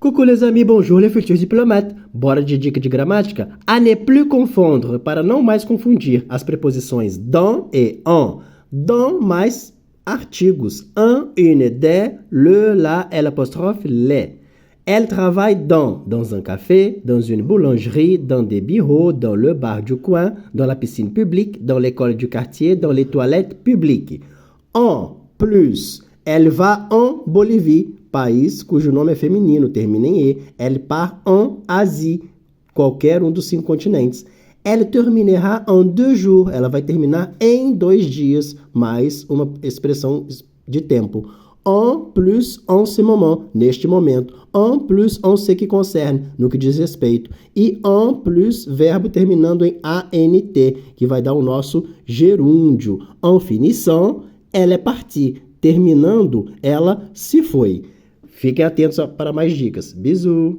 Coucou les amis, bonjour les futurs diplomates. Bora de dica de gramática? A ne plus confondre, para não mais confundir as preposições dans e en. Dans mais artigos. Un, une, des, le, la, l'apostrophe, les. Elle travaille dans un café, dans une boulangerie, dans des bureaux, dans le bar du coin, dans la piscine publique, dans l'école du quartier, dans les toilettes publiques. En plus, elle va en Bolívie, país cujo nome é feminino, termina em E. Elle part en Asie, qualquer um dos 5 continentes. Elle terminera en 2 jours, ela vai terminar em 2 dias, mais uma expressão de tempo. En plus, en ce moment, neste momento. En plus, en ce que concerne, no que diz respeito. E en plus, verbo terminando em ANT, que vai dar o nosso gerúndio. En finissant, elle est partie. Terminando, ela se foi. Fiquem atentos para mais dicas. Bisous!